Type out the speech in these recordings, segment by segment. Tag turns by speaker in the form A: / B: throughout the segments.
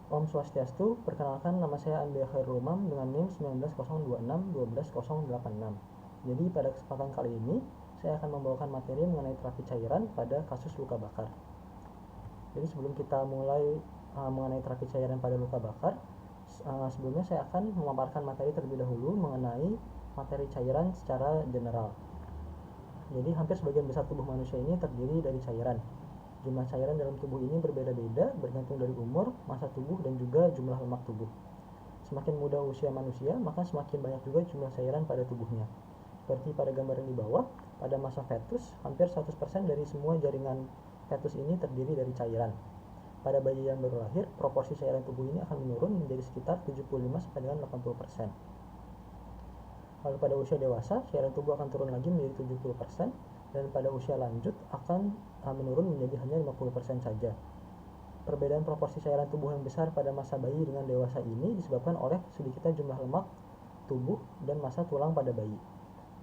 A: Om Swastiastu, perkenalkan nama saya Andi Khairul Umam dengan NIM 19026-12086. Jadi pada kesempatan kali ini, saya akan membawakan materi mengenai terapi cairan pada kasus luka bakar. Jadi sebelum kita mulai mengenai terapi cairan pada luka bakar, sebelumnya saya akan memaparkan materi terlebih dahulu mengenai materi cairan secara general. Jadi hampir sebagian besar tubuh manusia ini terdiri dari cairan. Jumlah cairan dalam tubuh ini berbeda-beda bergantung dari umur, masa tubuh, dan juga jumlah lemak tubuh. Semakin muda usia manusia, maka semakin banyak juga jumlah cairan pada tubuhnya. Seperti pada gambaran di bawah, pada masa fetus, hampir 100% dari semua jaringan fetus ini terdiri dari cairan. Pada bayi yang baru lahir, proporsi cairan tubuh ini akan menurun menjadi sekitar 75-80%. Lalu pada usia dewasa, cairan tubuh akan turun lagi menjadi 70%, dan pada usia lanjut akan menurun menjadi hanya 50% saja. Perbedaan proporsi cairan tubuh yang besar pada masa bayi dengan dewasa ini disebabkan oleh sedikitnya jumlah lemak tubuh dan massa tulang pada bayi.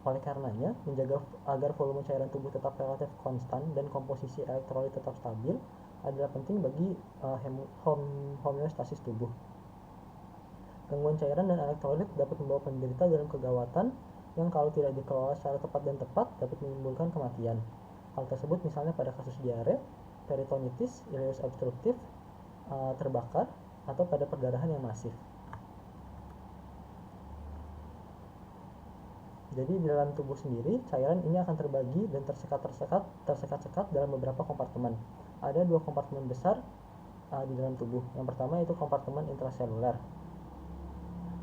A: Oleh karenanya, menjaga agar volume cairan tubuh tetap relatif konstan dan komposisi elektrolit tetap stabil adalah penting bagi homeostasis tubuh. Gangguan cairan dan elektrolit dapat membawa penderita dalam kegawatan yang kalau tidak dikelola secara tepat dan tepat dapat menimbulkan kematian. Hal tersebut misalnya pada kasus diare, peritonitis, ileus obstruktif, terbakar, atau pada perdarahan yang masif. Jadi di dalam tubuh sendiri, cairan ini akan terbagi dan tersekat-sekat dalam beberapa kompartemen. Ada dua kompartemen besar di dalam tubuh. Yang pertama yaitu kompartemen intraseluler.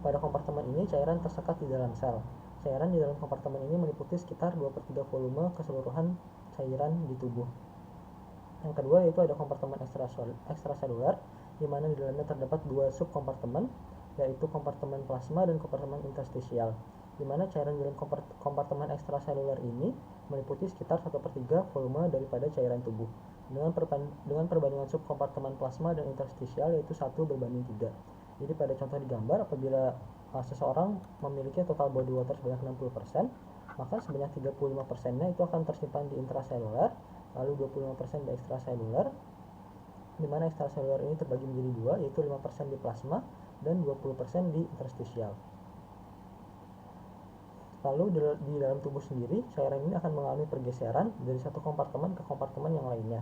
A: Pada kompartemen ini cairan tersekat di dalam sel. Cairan di dalam kompartemen ini meliputi sekitar 2/3 volume keseluruhan cairan di tubuh. Yang kedua yaitu ada kompartemen ekstraseluler, di mana di dalamnya terdapat dua subkompartemen, yaitu kompartemen plasma dan kompartemen interstisial, di mana cairan di dalam kompartemen ekstraseluler ini meliputi sekitar 1/3 volume daripada cairan tubuh. Dengan perbandingan subkompartemen plasma dan interstisial yaitu 1:3. Jadi pada contoh di gambar, apabila seseorang memiliki total body water sebanyak 60%, maka sebanyak 35%-nya itu akan tersimpan di intraseluler, lalu 25% di ekstraseluler, di mana ekstraseluler ini terbagi menjadi dua, yaitu 5% di plasma dan 20% di interstisial. Lalu di dalam tubuh sendiri, cairan ini akan mengalami pergeseran dari satu kompartemen ke kompartemen yang lainnya.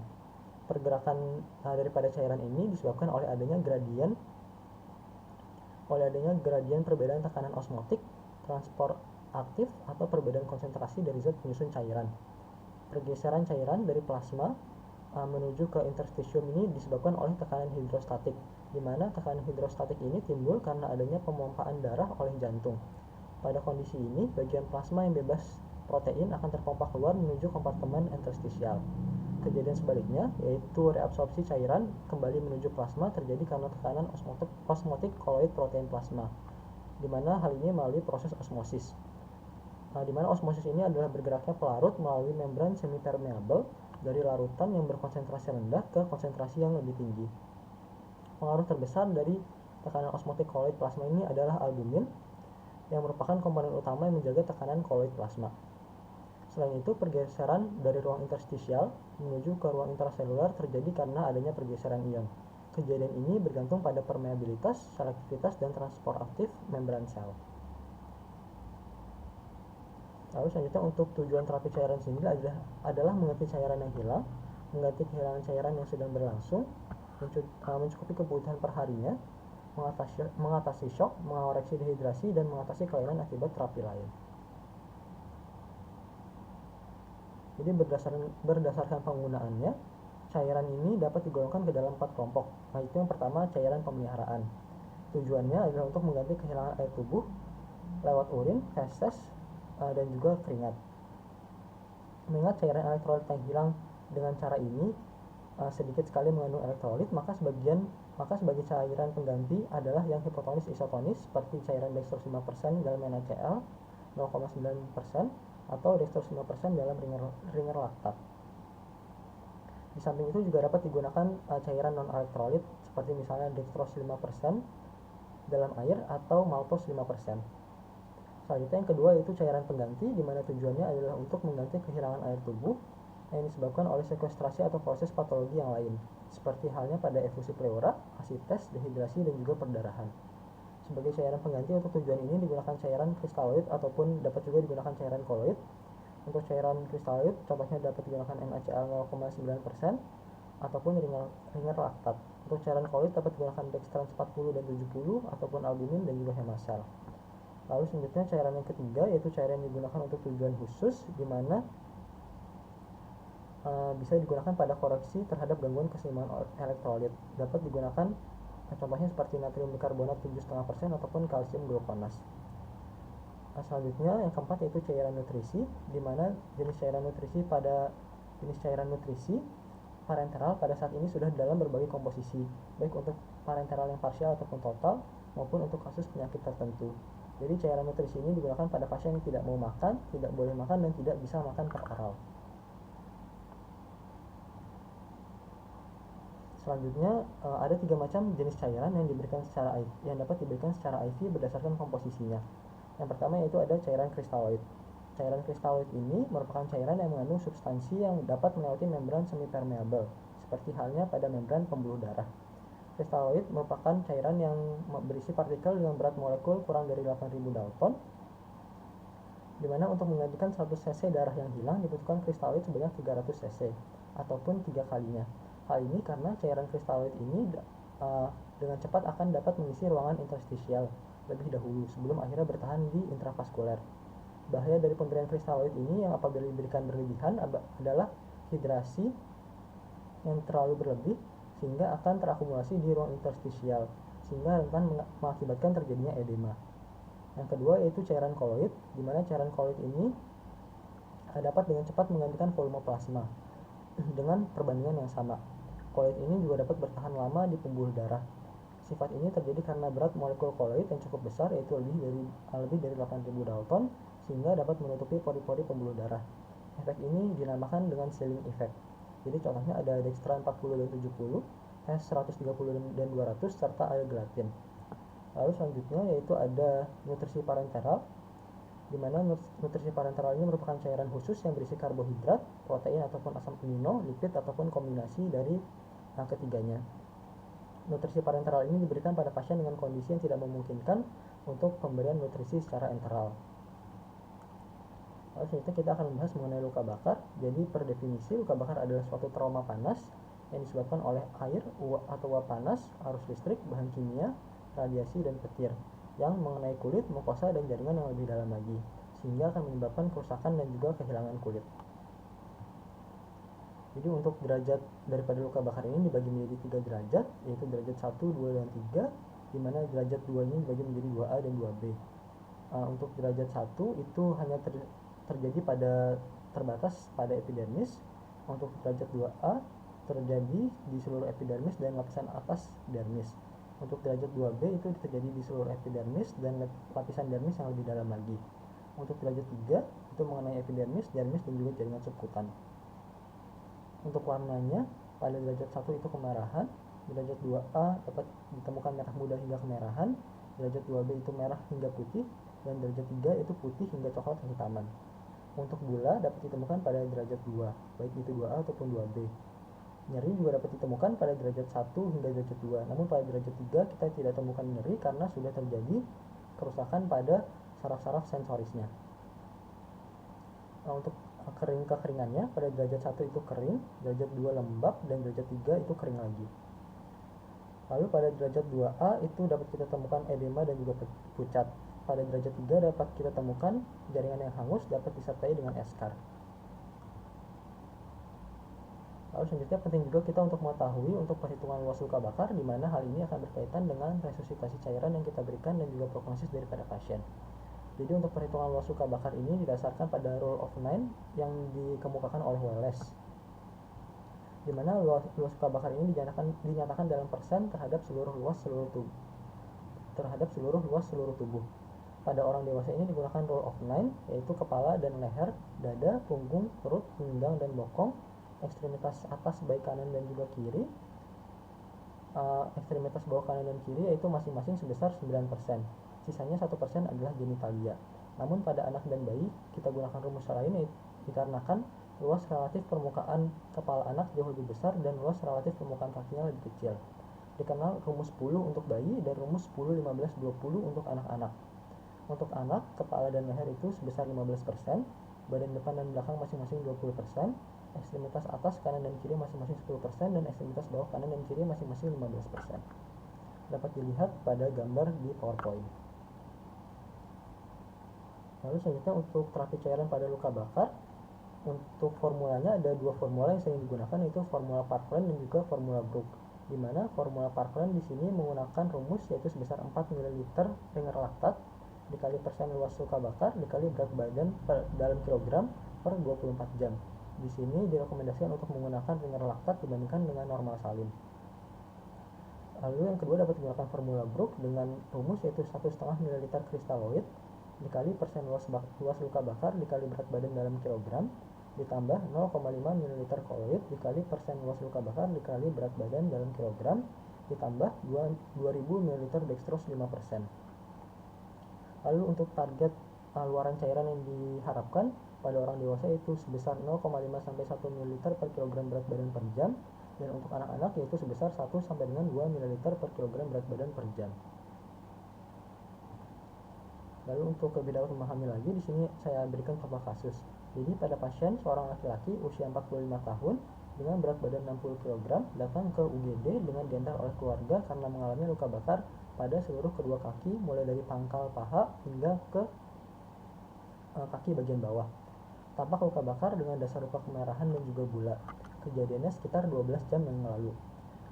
A: Pergerakan daripada cairan ini disebabkan oleh adanya gradien perbedaan tekanan osmotik, transport aktif, atau perbedaan konsentrasi dari zat penyusun cairan. Pergeseran cairan dari plasma menuju ke interstisium ini disebabkan oleh tekanan hidrostatik, di mana tekanan hidrostatik ini timbul karena adanya pemompaan darah oleh jantung. Pada kondisi ini, bagian plasma yang bebas protein akan terpompa keluar menuju kompartemen interstisial. Kejadian sebaliknya, yaitu reabsorpsi cairan kembali menuju plasma terjadi karena tekanan osmotik koloid protein plasma, di mana hal ini melalui proses osmosis. Di mana osmosis ini adalah bergeraknya pelarut melalui membran semipermeabel dari larutan yang berkonsentrasi rendah ke konsentrasi yang lebih tinggi. Pengaruh terbesar dari tekanan osmotik koloid plasma ini adalah albumin, yang merupakan komponen utama yang menjaga tekanan koloid plasma. Selain itu, pergeseran dari ruang interstisial menuju ke ruang intraseluler terjadi karena adanya pergeseran ion. Kejadian ini bergantung pada permeabilitas, selektivitas, dan transport aktif membran sel. Lalu selanjutnya untuk tujuan terapi cairan sendiri adalah mengganti cairan yang hilang, mengganti kehilangan cairan yang sedang berlangsung, mencukupi kebutuhan perharinya, mengatasi shock, mengoreksi dehidrasi, dan mengatasi kelainan akibat terapi lain. Jadi berdasarkan penggunaannya, cairan ini dapat digolongkan ke dalam 4 kelompok. Nah, itu yang pertama, cairan pemeliharaan. Tujuannya adalah untuk mengganti kehilangan air tubuh lewat urin, feses, dan juga keringat. Mengingat cairan elektrolit yang hilang dengan cara ini sedikit sekali mengandung elektrolit, maka sebagai cairan pengganti adalah yang hipotonis isotonis seperti cairan dextrose 5% dalam NaCl 0,9% atau dextrose 5% dalam ringer laktat. Di samping itu juga dapat digunakan cairan non-elektrolit seperti misalnya dextrose 5% dalam air atau maltose 5%. Selanjutnya yang kedua yaitu cairan pengganti, di mana tujuannya adalah untuk mengganti kehilangan air tubuh yang disebabkan oleh sekuestrasi atau proses patologi yang lain. seperti halnya pada efusi pleura, asites, dehidrasi, dan juga perdarahan. Sebagai cairan pengganti untuk tujuan ini digunakan cairan kristaloid ataupun dapat juga digunakan cairan koloid. Untuk cairan kristaloid contohnya dapat digunakan NaCl 0,9% ataupun ringer laktat. Untuk cairan koloid dapat digunakan dextrans 40 dan 70 ataupun albumin dan juga hemasel. Lalu selanjutnya cairan yang ketiga yaitu cairan yang digunakan untuk tujuan khusus, di mana bisa digunakan pada koreksi terhadap gangguan keseimbangan elektrolit. Dapat digunakan contohnya seperti natrium bikarbonat 7,5% ataupun kalsium glukonas. Selanjutnya yang keempat yaitu cairan nutrisi, di mana jenis cairan nutrisi parenteral pada saat ini sudah dalam berbagai komposisi, baik untuk parenteral yang parsial ataupun total maupun untuk kasus penyakit tertentu. Jadi cairan nutrisi ini digunakan pada pasien yang tidak mau makan, tidak boleh makan, dan tidak bisa makan per oral. Selanjutnya ada 3 macam jenis cairan yang dapat diberikan secara IV berdasarkan komposisinya. Yang pertama yaitu ada cairan kristaloid. Cairan kristaloid ini merupakan cairan yang mengandung substansi yang dapat melewati membran semi-permeabel, seperti halnya pada membran pembuluh darah. Kristaloid merupakan cairan yang berisi partikel dengan berat molekul kurang dari 8.000 Dalton, di mana untuk menggantikan 100 cc darah yang hilang dibutuhkan kristaloid sebanyak 300 cc ataupun 3 kalinya. Hal ini karena cairan kristaloid ini dengan cepat akan dapat mengisi ruangan interstisial lebih dahulu sebelum akhirnya bertahan di intravaskuler. Bahaya dari pemberian kristaloid ini yang apabila diberikan berlebihan adalah hidrasi yang terlalu berlebih sehingga akan terakumulasi di ruang interstisial sehingga rentan mengakibatkan terjadinya edema. Yang kedua yaitu cairan koloid, di mana cairan koloid ini dapat dengan cepat menggantikan volume plasma dengan perbandingan yang sama. Koloid ini juga dapat bertahan lama di pembuluh darah. Sifat ini terjadi karena berat molekul koloid yang cukup besar, yaitu lebih dari 8.000 Dalton, sehingga dapat menutupi pori-pori pembuluh darah. Efek ini dinamakan dengan sealing effect. Jadi contohnya ada dextran 40 dan 70, S 130 dan 200, serta ada gelatin. Lalu selanjutnya yaitu ada nutrisi parenteral, di mana nutrisi parenteral ini merupakan cairan khusus yang berisi karbohidrat, protein ataupun asam amino, lipid ataupun kombinasi dari yang ketiganya. Nutrisi parenteral ini diberikan pada pasien dengan kondisi yang tidak memungkinkan untuk pemberian nutrisi secara enteral. Lalu selanjutnya kita akan membahas mengenai luka bakar. Jadi per definisi luka bakar adalah suatu trauma panas yang disebabkan oleh air atau uap panas, arus listrik, bahan kimia, radiasi, dan petir yang mengenai kulit, mukosa, dan jaringan yang lebih dalam lagi, sehingga akan menyebabkan kerusakan dan juga kehilangan kulit. Jadi untuk derajat daripada luka bakar ini dibagi menjadi 3 derajat, yaitu derajat 1, 2, dan 3, di mana derajat 2 ini dibagi menjadi 2A dan 2B. Untuk derajat 1 itu hanya terjadi terbatas pada epidermis. Untuk derajat 2A terjadi di seluruh epidermis dan lapisan atas dermis. Untuk derajat 2B itu terjadi di seluruh epidermis dan lapisan dermis yang lebih dalam lagi. Untuk derajat 3 itu mengenai epidermis, dermis, dan juga jaringan subkutan. Untuk warnanya, pada derajat 1 itu kemerahan, derajat 2A dapat ditemukan merah muda hingga kemerahan, derajat 2B itu merah hingga putih, dan derajat 3 itu putih hingga coklat kehitaman. Untuk gula dapat ditemukan pada derajat 2, baik itu 2A ataupun 2B. Nyeri juga dapat ditemukan pada derajat 1 hingga derajat 2, namun pada derajat 3 kita tidak temukan nyeri karena sudah terjadi kerusakan pada saraf-saraf sensorisnya. Untuk kekeringannya, pada derajat 1 itu kering, derajat 2 lembab, dan derajat 3 itu kering lagi. Lalu pada derajat 2A itu dapat kita temukan edema dan juga pucat. Pada derajat 3 dapat kita temukan jaringan yang hangus dapat disertai dengan eskar. Lalu selanjutnya penting juga kita untuk mengetahui untuk perhitungan luas luka bakar, di mana hal ini akan berkaitan dengan resusitasi cairan yang kita berikan dan juga prognosis daripada pasien. Jadi untuk perhitungan luas luka bakar ini didasarkan pada Rule of 9 yang dikemukakan oleh Wallace, di mana luas luka bakar ini dinyatakan dalam persen terhadap seluruh luas seluruh tubuh. Pada orang dewasa ini digunakan Rule of 9, yaitu kepala dan leher, dada, punggung, perut, pinggang, dan bokong, ekstremitas atas baik kanan dan juga kiri, ekstremitas bawah kanan dan kiri yaitu masing-masing sebesar 9%. Sisanya 1% adalah genitalia. Namun pada anak dan bayi kita gunakan rumus lain, dikarenakan luas relatif permukaan kepala anak jauh lebih besar dan luas relatif permukaan kakinya lebih kecil. Dikenal rumus 10 untuk bayi dan rumus 10, 15, 20 untuk anak-anak. Untuk anak, kepala dan leher itu sebesar 15%, badan depan dan belakang masing-masing 20%, ekstremitas atas kanan dan kiri masing-masing 10%, dan ekstremitas bawah kanan dan kiri masing-masing 15%. Dapat dilihat pada gambar di PowerPoint. Lalu selanjutnya untuk terapi cairan pada luka bakar, untuk formulanya ada dua formula yang sering digunakan, yaitu formula Parkland dan juga formula Brook. Di mana formula Parkland di sini menggunakan rumus yaitu sebesar 4 ml ringer laktat dikali persen luas luka bakar dikali berat badan dalam kilogram per 24 jam. Di sini direkomendasikan untuk menggunakan ringer laktat dibandingkan dengan normal salin. Lalu yang kedua dapat digunakan formula Brook dengan rumus yaitu 1,5 ml kristaloid dikali persen luas luka bakar dikali berat badan dalam kilogram ditambah 0,5 ml koloid dikali persen luas luka bakar dikali berat badan dalam kilogram ditambah 2000 ml dextrose 5%. Lalu untuk target luaran cairan yang diharapkan pada orang dewasa itu sebesar 0,5 sampai 1 ml per kilogram berat badan per jam, dan untuk anak-anak yaitu sebesar 1 sampai dengan 2 ml per kilogram berat badan per jam. Lalu untuk lebih dapat memahami lagi, di sini saya berikan contoh kasus. Jadi pada pasien seorang laki-laki usia 45 tahun dengan berat badan 60 kg datang ke UGD dengan diantar oleh keluarga karena mengalami luka bakar pada seluruh kedua kaki mulai dari pangkal paha hingga ke kaki bagian bawah. Tampak luka bakar dengan dasar luka kemerahan dan juga bula. Kejadiannya sekitar 12 jam yang lalu.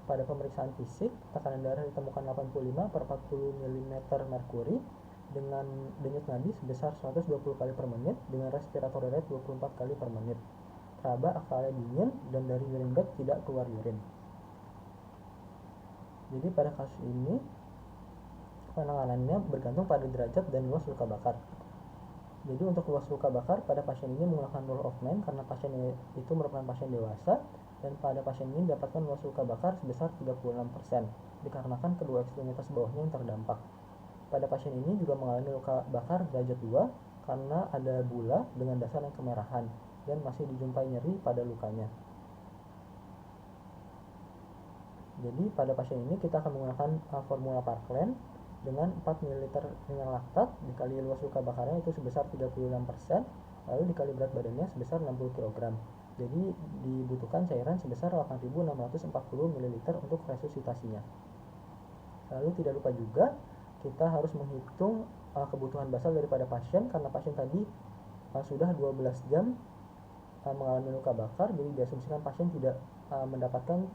A: Pada pemeriksaan fisik, tekanan darah ditemukan 85 per 40 mm merkuri dengan denyut nadi sebesar 120 kali per menit dengan respiratory rate 24 kali per menit. Raba akalnya dingin dan dari urine bag tidak keluar urine. Jadi pada kasus ini penanganannya bergantung pada derajat dan luas luka bakar. Jadi untuk luas luka bakar pada pasien ini menggunakan rule of 9 karena pasien itu merupakan pasien dewasa, dan pada pasien ini dapatkan luas luka bakar sebesar 36% dikarenakan kedua ekstremitas bawahnya yang terdampak. Pada pasien ini juga mengalami luka bakar derajat 2 karena ada bula dengan dasar yang kemerahan dan masih dijumpai nyeri pada lukanya. Jadi pada pasien ini kita akan menggunakan formula Parkland dengan 4 ml ringer laktat dikali luas luka bakarnya itu sebesar 36%, lalu dikali berat badannya sebesar 60 kg. Jadi dibutuhkan cairan sebesar 8.640 ml untuk resusitasinya. Lalu tidak lupa juga kita harus menghitung kebutuhan basal daripada pasien karena pasien tadi sudah 12 jam mengalami luka bakar, jadi diasumsikan pasien tidak mendapatkan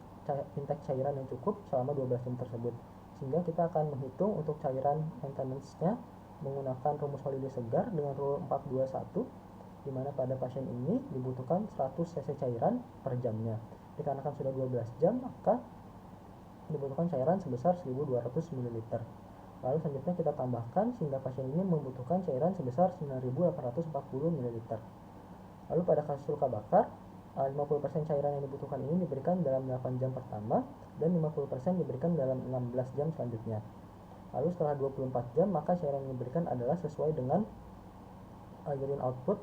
A: intake cairan yang cukup selama 12 jam tersebut, sehingga kita akan menghitung untuk cairan maintenance-nya menggunakan rumus Holliday segar dengan rule 421, di mana pada pasien ini dibutuhkan 100 cc cairan per jamnya. Dikarenakan sudah 12 jam maka dibutuhkan cairan sebesar 1200 ml. Lalu selanjutnya kita tambahkan sehingga pasien ini membutuhkan cairan sebesar 9840 ml. Lalu pada kasus luka bakar, 50% cairan yang dibutuhkan ini diberikan dalam 8 jam pertama dan 50% diberikan dalam 16 jam selanjutnya. Lalu setelah 24 jam maka cairan yang diberikan adalah sesuai dengan urine output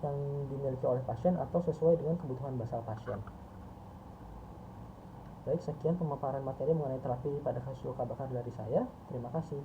A: yang dimiliki oleh pasien atau sesuai dengan kebutuhan basal pasien. Baik, sekian pemaparan materi mengenai terapi pada kasus luka bakar dari saya. Terima kasih.